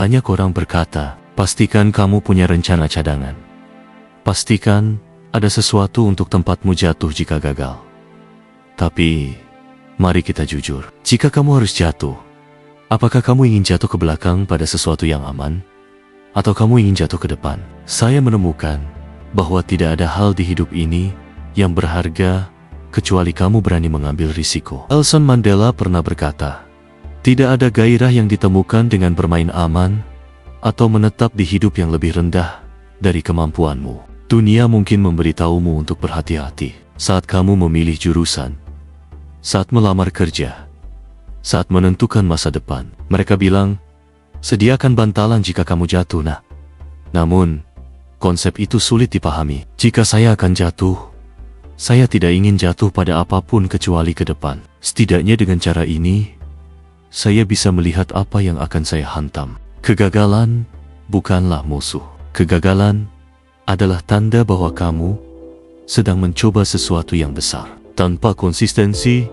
Banyak orang berkata, pastikan kamu punya rencana cadangan. Pastikan ada sesuatu untuk tempatmu jatuh jika gagal. Tapi, mari kita jujur. Jika kamu harus jatuh, apakah kamu ingin jatuh ke belakang pada sesuatu yang aman? Atau kamu ingin jatuh ke depan? Saya menemukan bahwa tidak ada hal di hidup ini yang berharga kecuali kamu berani mengambil risiko. Nelson Mandela pernah berkata, tidak ada gairah yang ditemukan dengan bermain aman atau menetap di hidup yang lebih rendah dari kemampuanmu. Dunia mungkin memberitahumu untuk berhati-hati saat kamu memilih jurusan, saat melamar kerja, saat menentukan masa depan. Mereka bilang, sediakan bantalan jika kamu jatuh, Namun, konsep itu sulit dipahami. Jika saya akan jatuh, saya tidak ingin jatuh pada apapun kecuali ke depan. Setidaknya dengan cara ini, saya bisa melihat apa yang akan saya hantam. Kegagalan bukanlah musuh. Kegagalan adalah tanda bahwa kamu sedang mencoba sesuatu yang besar. Tanpa konsistensi,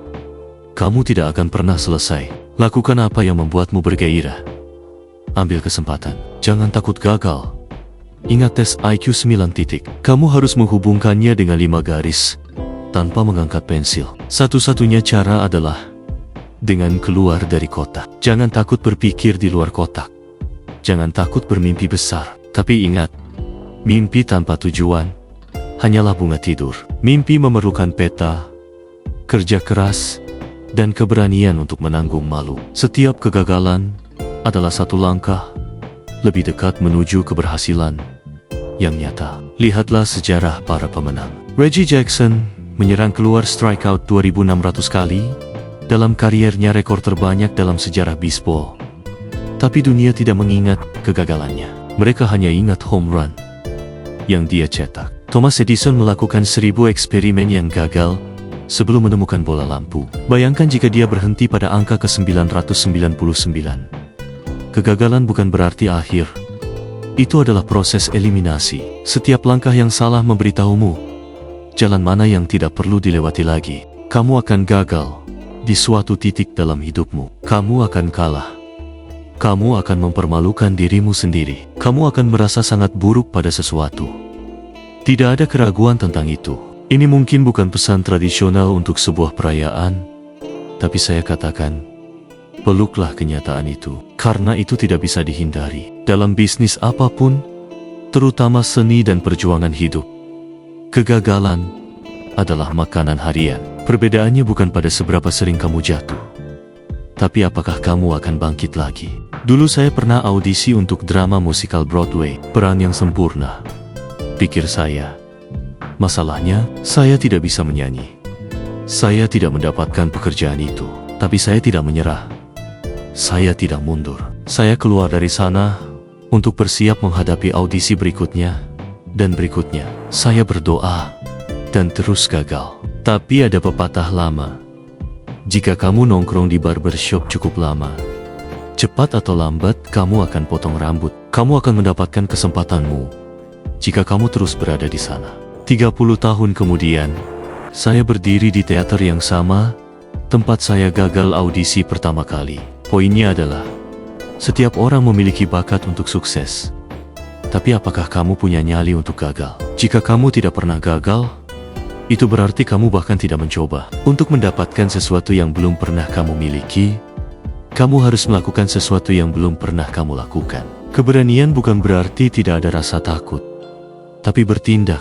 kamu tidak akan pernah selesai. Lakukan apa yang membuatmu bergairah. Ambil kesempatan. Jangan takut gagal. Ingat tes IQ 9 titik. Kamu harus menghubungkannya dengan 5 garis tanpa mengangkat pensil. Satu-satunya cara adalah dengan keluar dari kotak. Jangan takut berpikir di luar kotak. Jangan takut bermimpi besar. Tapi ingat, mimpi tanpa tujuan hanyalah bunga tidur. Mimpi memerlukan peta, kerja keras, dan keberanian untuk menanggung malu. Setiap kegagalan adalah satu langkah lebih dekat menuju keberhasilan yang nyata. Lihatlah sejarah para pemenang. Reggie Jackson menyerang keluar strikeout 2.600 kali dalam kariernya, rekor terbanyak dalam sejarah bisbol. Tapi dunia tidak mengingat kegagalannya. Mereka hanya ingat home run yang dia cetak. Thomas Edison melakukan 1000 eksperimen yang gagal sebelum menemukan bola lampu. Bayangkan jika dia berhenti pada angka ke-999. Kegagalan bukan berarti akhir. Itu adalah proses eliminasi. Setiap langkah yang salah memberitahumu jalan mana yang tidak perlu dilewati lagi. Kamu akan gagal di suatu titik dalam hidupmu. Kamu akan kalah. Kamu akan mempermalukan dirimu sendiri. Kamu akan merasa sangat buruk pada sesuatu. Tidak ada keraguan tentang itu. Ini mungkin bukan pesan tradisional untuk sebuah perayaan, tapi saya katakan, peluklah kenyataan itu. Karena itu tidak bisa dihindari. Dalam bisnis apapun, terutama seni dan perjuangan hidup, kegagalan adalah makanan harian. Perbedaannya bukan pada seberapa sering kamu jatuh, tapi apakah kamu akan bangkit lagi. Dulu saya pernah audisi untuk drama musikal Broadway, Peran yang Sempurna. Pikir saya, masalahnya saya tidak bisa menyanyi. Saya tidak mendapatkan pekerjaan itu, tapi saya tidak menyerah. Saya tidak mundur. Saya keluar dari sana untuk bersiap menghadapi audisi berikutnya dan berikutnya. Saya berdoa dan terus gagal. Tapi ada pepatah lama, jika kamu nongkrong di barbershop cukup lama, cepat atau lambat kamu akan potong rambut. Kamu akan mendapatkan kesempatanmu jika kamu terus berada di sana. 30 tahun kemudian, saya berdiri di teater yang sama, tempat saya gagal audisi pertama kali. Poinnya adalah, setiap orang memiliki bakat untuk sukses. Tapi apakah kamu punya nyali untuk gagal? Jika kamu tidak pernah gagal, itu berarti kamu bahkan tidak mencoba. Untuk mendapatkan sesuatu yang belum pernah kamu miliki, kamu harus melakukan sesuatu yang belum pernah kamu lakukan. Keberanian bukan berarti tidak ada rasa takut, tapi bertindak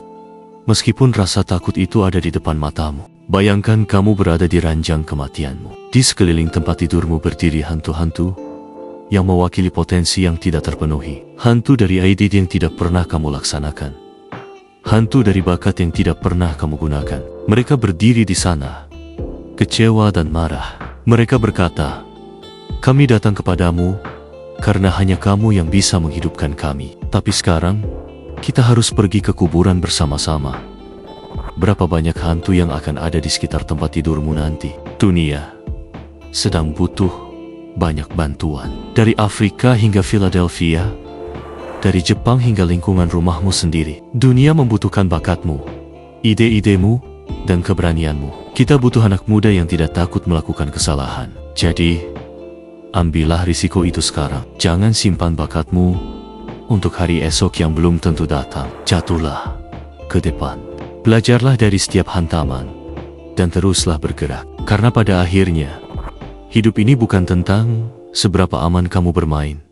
meskipun rasa takut itu ada di depan matamu. Bayangkan kamu berada di ranjang kematianmu. Di sekeliling tempat tidurmu berdiri hantu-hantu yang mewakili potensi yang tidak terpenuhi. Hantu dari ide yang tidak pernah kamu laksanakan. Hantu dari bakat yang tidak pernah kamu gunakan. Mereka berdiri di sana, kecewa dan marah. Mereka berkata, kami datang kepadamu karena hanya kamu yang bisa menghidupkan kami. Tapi sekarang, kita harus pergi ke kuburan bersama-sama. Berapa banyak hantu yang akan ada di sekitar tempat tidurmu nanti? Dunia sedang butuh banyak bantuan. Dari Afrika hingga Philadelphia, dari Jepang hingga lingkungan rumahmu sendiri. Dunia membutuhkan bakatmu, ide-idemu, dan keberanianmu. Kita butuh anak muda yang tidak takut melakukan kesalahan. Jadi, Ambillah risiko itu sekarang. Jangan simpan bakatmu untuk hari esok yang belum tentu datang. Jatuhlah ke depan. Belajarlah dari setiap hantaman dan teruslah bergerak. Karena pada akhirnya, hidup ini bukan tentang seberapa aman kamu bermain,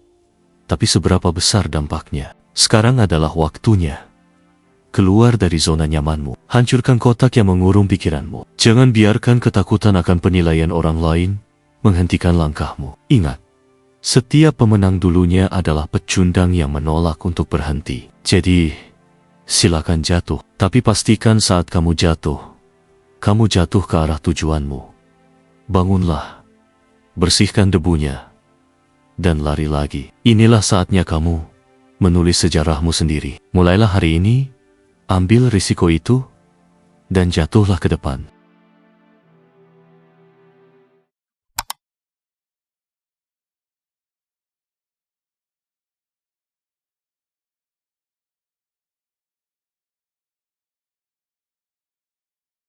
tapi seberapa besar dampaknya. Sekarang adalah waktunya keluar dari zona nyamanmu. Hancurkan kotak yang mengurung pikiranmu. Jangan biarkan ketakutan akan penilaian orang lain menghentikan langkahmu. Ingat, setiap pemenang dulunya adalah pecundang yang menolak untuk berhenti. Jadi, silakan jatuh. Tapi pastikan saat kamu jatuh ke arah tujuanmu. Bangunlah, bersihkan debunya, dan lari lagi. Inilah saatnya kamu menulis sejarahmu sendiri. Mulailah hari ini, ambil risiko itu, dan jatuhlah ke depan.